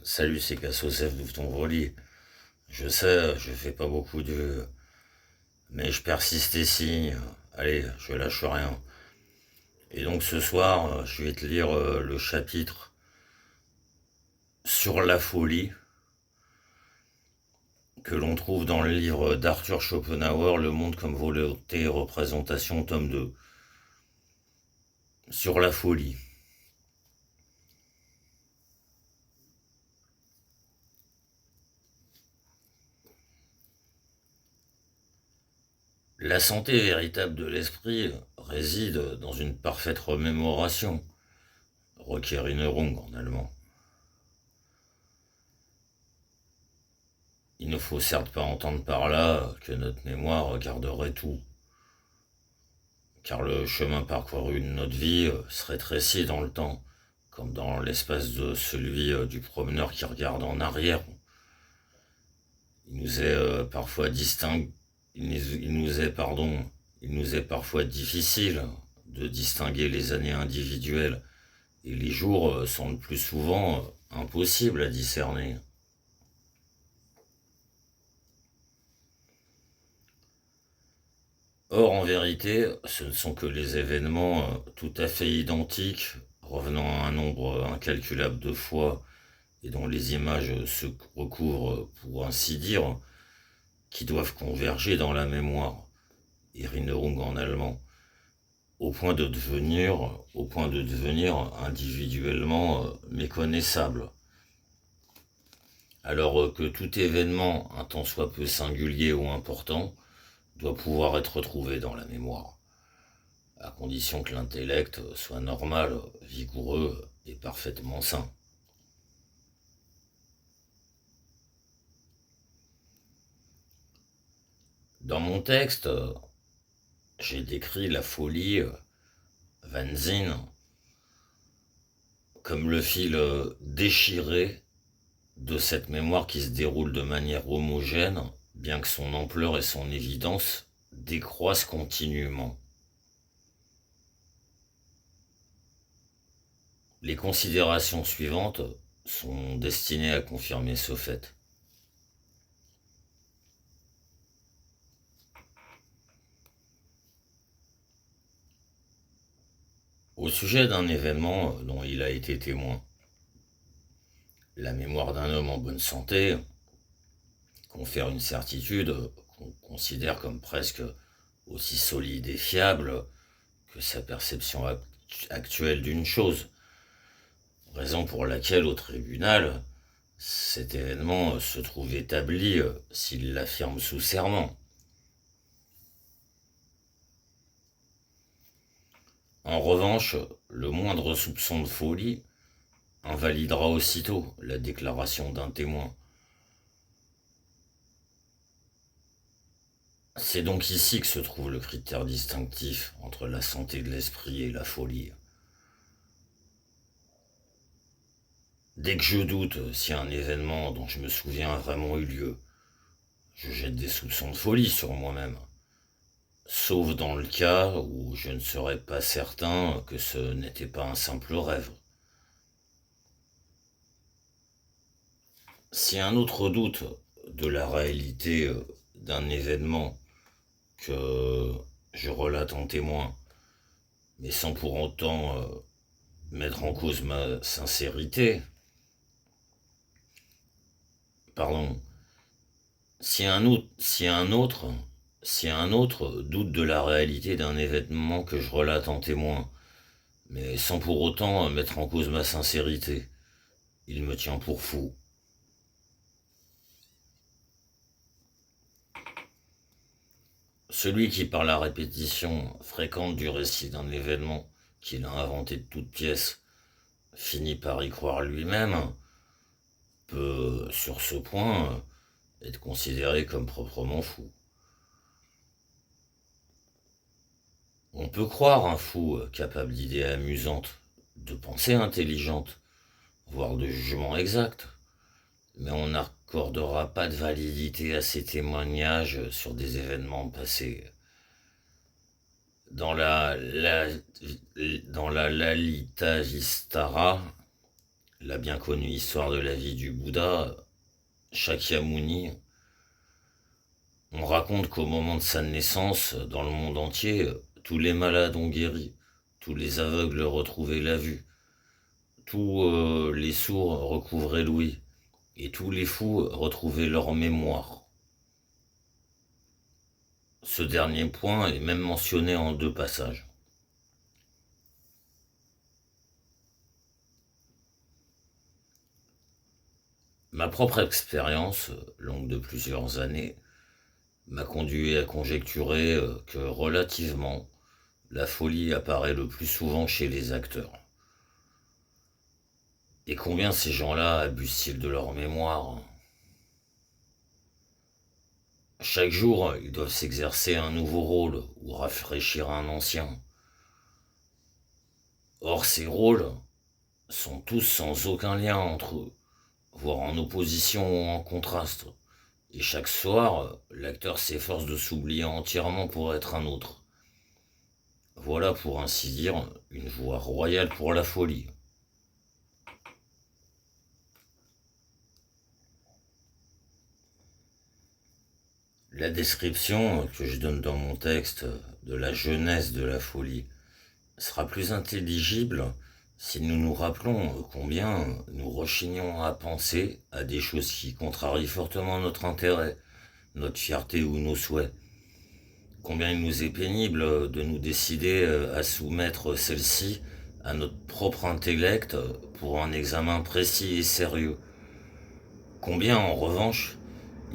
Salut, c'est Cassosef d'Ouvre ton Grelier. Je sais, je fais pas beaucoup de... Mais je persiste et signe. Allez, je lâche rien. Et donc ce soir, je vais te lire le chapitre sur la folie que l'on trouve dans le livre d'Arthur Schopenhauer, Le monde comme volonté et représentation, tome 2. Sur la folie. La santé véritable de l'esprit réside dans une parfaite remémoration, Rückerinnerung en allemand. Il ne faut certes pas entendre par là que notre mémoire garderait tout, car le chemin parcouru de notre vie se rétrécit dans le temps, comme dans l'espace de celui du promeneur qui regarde en arrière. Il nous est parfois il nous est parfois difficile de distinguer les années individuelles, et les jours sont le plus souvent impossibles à discerner. Or, en vérité, ce ne sont que les événements tout à fait identiques, revenant à un nombre incalculable de fois, et dont les images se recouvrent, pour ainsi dire, qui doivent converger dans la mémoire, Erinnerung en allemand, au point de devenir individuellement méconnaissable. Alors que tout événement, un tant soit peu singulier ou important, doit pouvoir être retrouvé dans la mémoire, à condition que l'intellect soit normal, vigoureux et parfaitement sain. Dans mon texte, j'ai décrit la folie, Wahnsinn, comme le fil déchiré de cette mémoire qui se déroule de manière homogène, bien que son ampleur et son évidence décroissent continuellement. Les considérations suivantes sont destinées à confirmer ce fait. Au sujet d'un événement dont il a été témoin, la mémoire d'un homme en bonne santé confère une certitude qu'on considère comme presque aussi solide et fiable que sa perception actuelle d'une chose, raison pour laquelle au tribunal, cet événement se trouve établi s'il l'affirme sous serment. En revanche, le moindre soupçon de folie invalidera aussitôt la déclaration d'un témoin. C'est donc ici que se trouve le critère distinctif entre la santé de l'esprit et la folie. Dès que je doute si un événement dont je me souviens a vraiment eu lieu, je jette des soupçons de folie sur moi-même. Sauf dans le cas où je ne serais pas certain que ce n'était pas un simple rêve. Si un autre doute de la réalité d'un événement que je relate en témoin, mais sans pour autant mettre en cause ma sincérité, pardon, si un autre doute de la réalité d'un événement que je relate en témoin, mais sans pour autant mettre en cause ma sincérité, il me tient pour fou. Celui qui, par la répétition fréquente du récit d'un événement qu'il a inventé de toutes pièces, finit par y croire lui-même, peut, sur ce point, être considéré comme proprement fou. On peut croire un fou capable d'idées amusantes, de pensées intelligentes, voire de jugements exacts, mais on n'accordera pas de validité à ces témoignages sur des événements passés. Dans la Lalita Vistara, la bien connue histoire de la vie du Bouddha, Shakyamuni, on raconte qu'au moment de sa naissance, dans le monde entier, tous les malades ont guéri, tous les aveugles retrouvaient la vue, tous les sourds recouvraient l'ouïe, et tous les fous retrouvaient leur mémoire. Ce dernier point est même mentionné en 2 passages. Ma propre expérience, longue de plusieurs années, m'a conduit à conjecturer que relativement, la folie apparaît le plus souvent chez les acteurs. Et combien ces gens-là abusent-ils de leur mémoire? Chaque jour, ils doivent s'exercer un nouveau rôle ou rafraîchir un ancien. Or, ces rôles sont tous sans aucun lien entre eux, voire en opposition ou en contraste. Et chaque soir, l'acteur s'efforce de s'oublier entièrement pour être un autre. Voilà, pour ainsi dire, une voie royale pour la folie. La description que je donne dans mon texte de la jeunesse de la folie sera plus intelligible si nous nous rappelons combien nous rechignons à penser à des choses qui contrarient fortement notre intérêt, notre fierté ou nos souhaits. Combien il nous est pénible de nous décider à soumettre celle-ci à notre propre intellect pour un examen précis et sérieux. Combien, en revanche,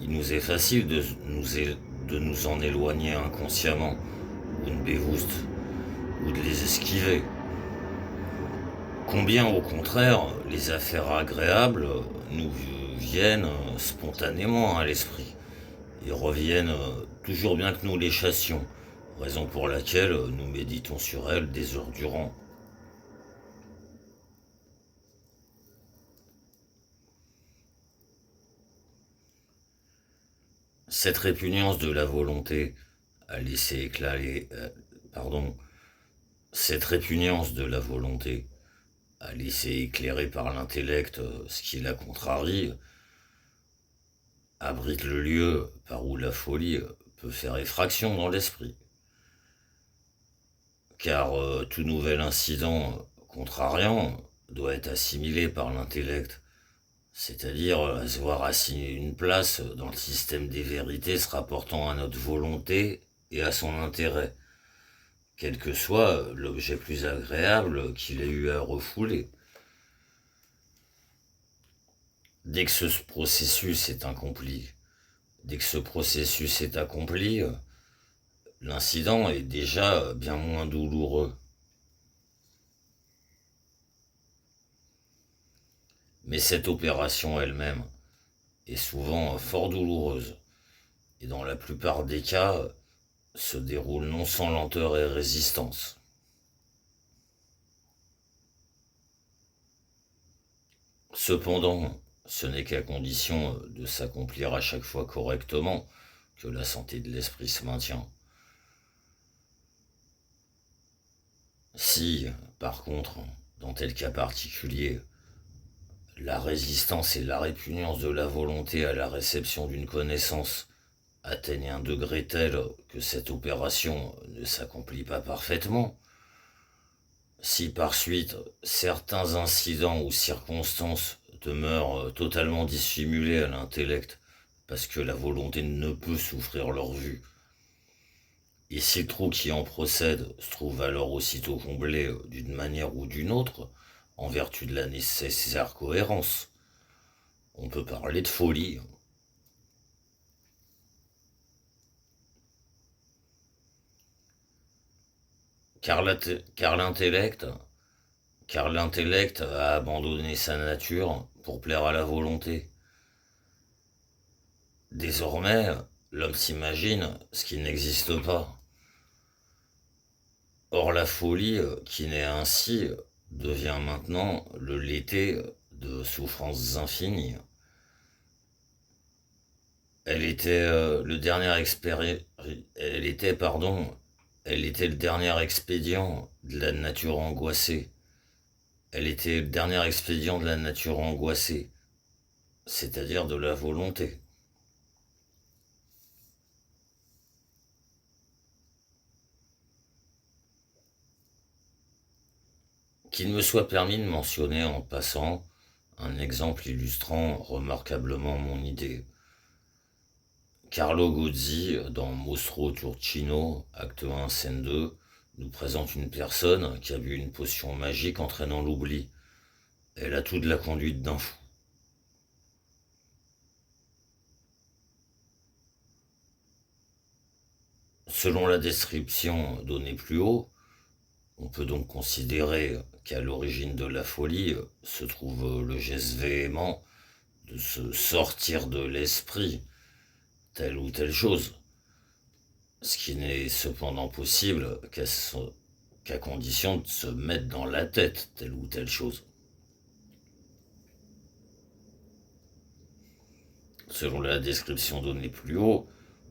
il nous est facile de nous en éloigner inconsciemment, ou de bévouste, ou de les esquiver. Combien, au contraire, les affaires agréables nous viennent spontanément à l'esprit et reviennent toujours bien que nous les chassions, raison pour laquelle nous méditons sur elles des heures durant. Cette répugnance de la volonté à laisser éclater, cette répugnance de la volonté à laisser éclairer par l'intellect ce qui la contrarie, abrite le lieu par où la folie peut faire effraction dans l'esprit. Car tout nouvel incident contrariant doit être assimilé par l'intellect, c'est-à-dire se voir assigner une place dans le système des vérités se rapportant à notre volonté et à son intérêt, quel que soit l'objet plus agréable qu'il ait eu à refouler. Dès que ce processus est accompli, l'incident est déjà bien moins douloureux. Mais cette opération elle-même est souvent fort douloureuse, et dans la plupart des cas, se déroule non sans lenteur et résistance. Cependant, ce n'est qu'à condition de s'accomplir à chaque fois correctement que la santé de l'esprit se maintient. Si, par contre, dans tel cas particulier, la résistance et la répugnance de la volonté à la réception d'une connaissance atteignent un degré tel que cette opération ne s'accomplit pas parfaitement, si par suite certains incidents ou circonstances demeurent totalement dissimulés à l'intellect parce que la volonté ne peut souffrir leur vue, et si le trou qui en procède se trouve alors aussitôt comblé d'une manière ou d'une autre, en vertu de la nécessaire cohérence, on peut parler de folie. Car l'intellect a abandonné sa nature pour plaire à la volonté. Désormais, l'homme s'imagine ce qui n'existe pas. Or la folie, qui naît ainsi, devient maintenant le lété de souffrances infinies. Elle était le dernier expédient de la nature angoissée. Elle était le dernier expédient de la nature angoissée, c'est-à-dire de la volonté. Qu'il me soit permis de mentionner en passant un exemple illustrant remarquablement mon idée. Carlo Gozzi, dans Mostro Turcino, acte 1, scène 2, nous présente une personne qui a bu une potion magique entraînant l'oubli. Elle a toute la conduite d'un fou. Selon la description donnée plus haut, on peut donc considérer qu'à l'origine de la folie se trouve le geste véhément de se sortir de l'esprit telle ou telle chose, ce qui n'est cependant possible qu'à condition de se mettre dans la tête telle ou telle chose. Selon la description donnée plus haut,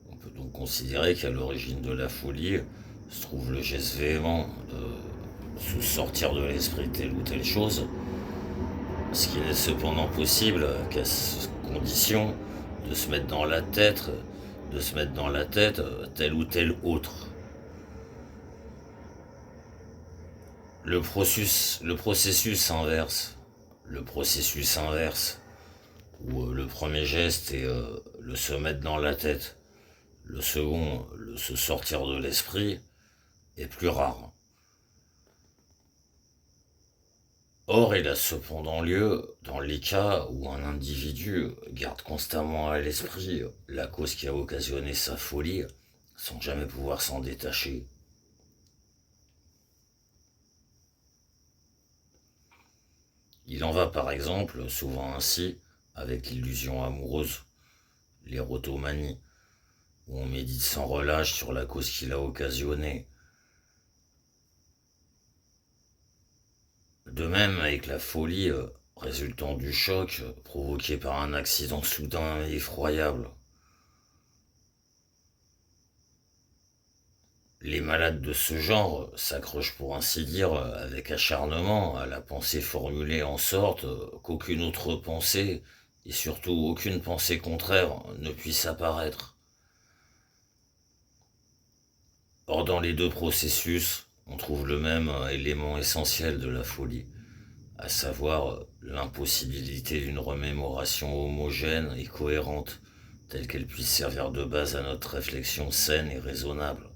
on peut donc considérer qu'à l'origine de la folie se trouve le geste véhément de se sortir de l'esprit telle ou telle chose, ce qui n'est cependant possible qu'à condition de se mettre dans la tête, telle ou telle autre. Le processus inverse, où le premier geste est le se mettre dans la tête, le second, le se sortir de l'esprit, est plus rare. Or, il a cependant lieu dans les cas où un individu garde constamment à l'esprit la cause qui a occasionné sa folie, sans jamais pouvoir s'en détacher. Il en va par exemple souvent ainsi avec l'illusion amoureuse, l'érotomanie, où on médite sans relâche sur la cause qui l'a occasionnée. De même avec la folie résultant du choc provoqué par un accident soudain et effroyable. Les malades de ce genre s'accrochent pour ainsi dire avec acharnement à la pensée formulée en sorte qu'aucune autre pensée, et surtout aucune pensée contraire, ne puisse apparaître. Or dans les deux processus, on trouve le même élément essentiel de la folie, à savoir l'impossibilité d'une remémoration homogène et cohérente, telle qu'elle puisse servir de base à notre réflexion saine et raisonnable.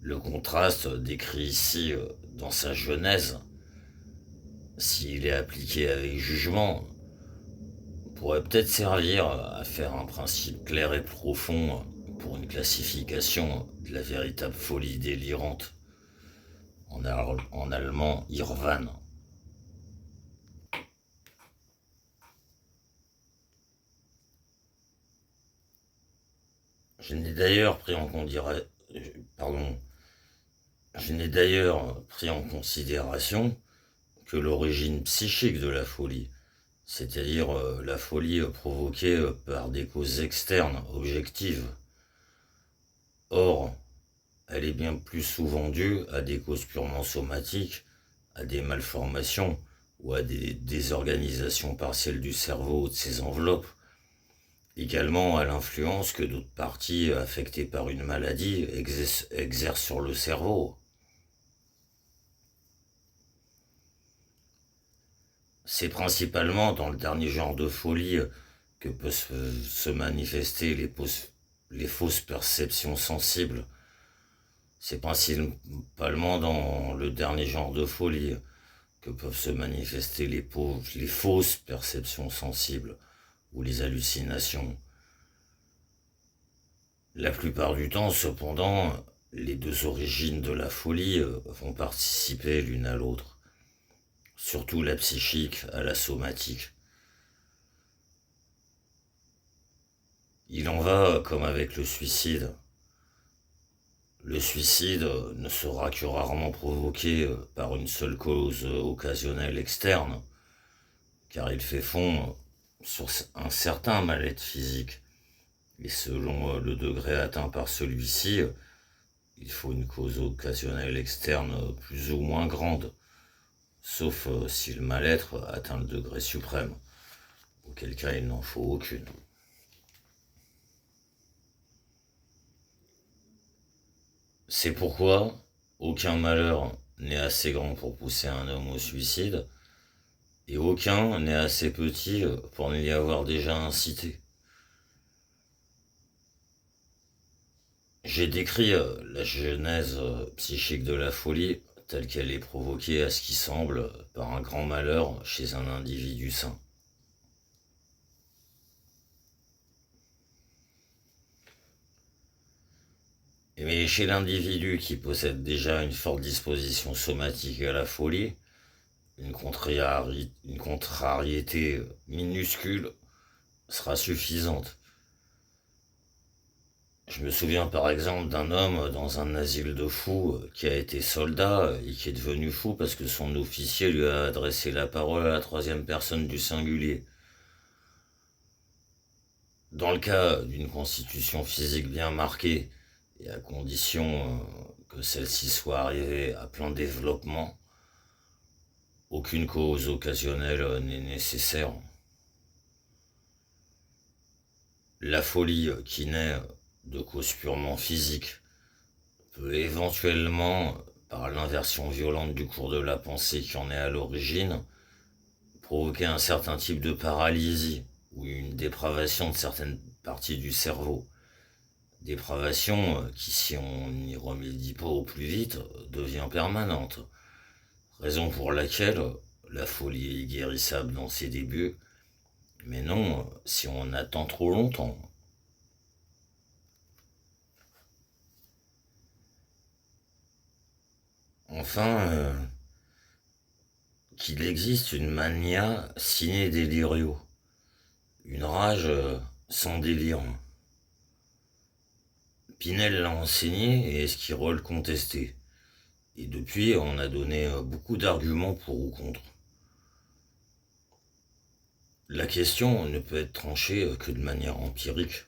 Le contraste décrit ici dans sa genèse, s'il est appliqué avec jugement, pourrait peut-être servir à faire un principe clair et profond pour une classification de la véritable folie délirante, en allemand Irrwahn. Je n'ai d'ailleurs pris en considération que l'origine psychique de la folie, c'est-à-dire la folie provoquée par des causes externes, objectives. Or, elle est bien plus souvent due à des causes purement somatiques, à des malformations ou à des désorganisations partielles du cerveau ou de ses enveloppes, également à l'influence que d'autres parties affectées par une maladie exercent sur le cerveau. C'est principalement dans le dernier genre de folie que peuvent se manifester les fausses perceptions sensibles. C'est principalement dans le dernier genre de folie que peuvent se manifester les fausses perceptions sensibles ou les hallucinations. La plupart du temps, cependant, les deux origines de la folie vont participer l'une à l'autre, surtout la psychique à la somatique. Il en va comme avec le suicide. Le suicide ne sera que rarement provoqué par une seule cause occasionnelle externe, car il fait fond sur un certain mal-être physique. Et selon le degré atteint par celui-ci, il faut une cause occasionnelle externe plus ou moins grande sauf si le mal-être atteint le degré suprême, auquel cas il n'en faut aucune. C'est pourquoi aucun malheur n'est assez grand pour pousser un homme au suicide, et aucun n'est assez petit pour n'y avoir déjà incité. J'ai décrit la genèse psychique de la folie telle qu'elle est provoquée à ce qui semble par un grand malheur chez un individu sain. Mais chez l'individu qui possède déjà une forte disposition somatique à la folie, une contrariété minuscule sera suffisante. Je me souviens par exemple d'un homme dans un asile de fous qui a été soldat et qui est devenu fou parce que son officier lui a adressé la parole à la troisième personne du singulier. Dans le cas d'une constitution physique bien marquée, et à condition que celle-ci soit arrivée à plein développement, aucune cause occasionnelle n'est nécessaire. La folie qui naît de causes purement physiques peut éventuellement, par l'inversion violente du cours de la pensée qui en est à l'origine, provoquer un certain type de paralysie ou une dépravation de certaines parties du cerveau. Dépravation qui, si on n'y remédie pas au plus vite, devient permanente. Raison pour laquelle la folie est guérissable dans ses débuts, mais non si on attend trop longtemps. Enfin, qu'il existe une mania sine delirio, une rage sans délire. Pinel l'a enseigné et Esquirol contesté. Et depuis, on a donné beaucoup d'arguments pour ou contre. La question ne peut être tranchée que de manière empirique.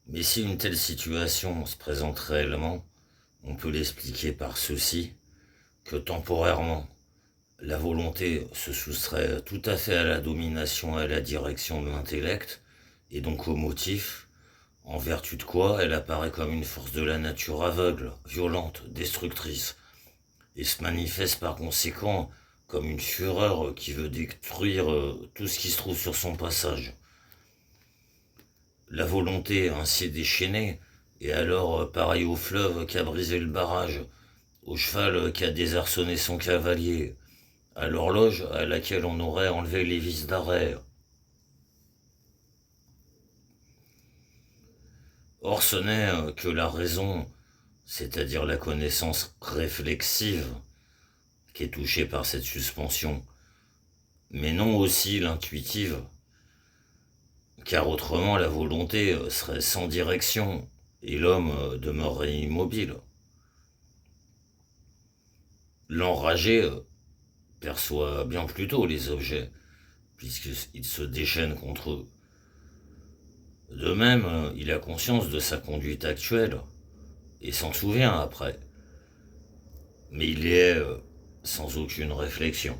Mais si une telle situation se présente réellement, on peut l'expliquer par ceci, que temporairement, la volonté se soustrait tout à fait à la domination et à la direction de l'intellect, et donc au motif, en vertu de quoi elle apparaît comme une force de la nature aveugle, violente, destructrice, et se manifeste par conséquent comme une fureur qui veut détruire tout ce qui se trouve sur son passage. La volonté ainsi déchaînée est alors pareille au fleuve qui a brisé le barrage, au cheval qui a désarçonné son cavalier, à l'horloge à laquelle on aurait enlevé les vis d'arrêt. Or ce n'est que la raison, c'est-à-dire la connaissance réflexive, qui est touchée par cette suspension, mais non aussi l'intuitive, car autrement la volonté serait sans direction et l'homme demeurerait immobile. L'enragé perçoit bien plus tôt les objets, puisqu'il se déchaîne contre eux. De même, il a conscience de sa conduite actuelle, et s'en souvient après. Mais il y est sans aucune réflexion.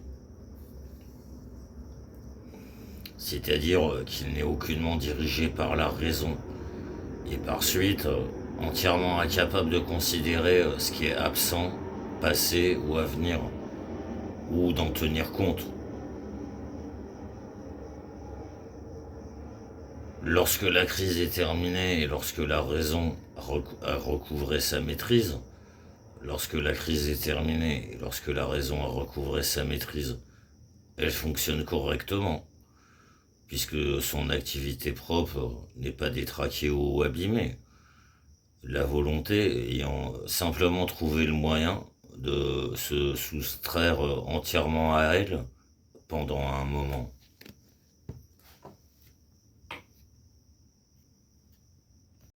C'est-à-dire qu'il n'est aucunement dirigé par la raison, et par suite entièrement incapable de considérer ce qui est absent, passé ou à venir, ou d'en tenir compte. Lorsque la crise est terminée et lorsque la raison a recouvré sa maîtrise, lorsque la crise est terminée et lorsque la raison a recouvré sa maîtrise, elle fonctionne correctement, puisque son activité propre n'est pas détraquée ou abîmée, la volonté ayant simplement trouvé le moyen de se soustraire entièrement à elle pendant un moment.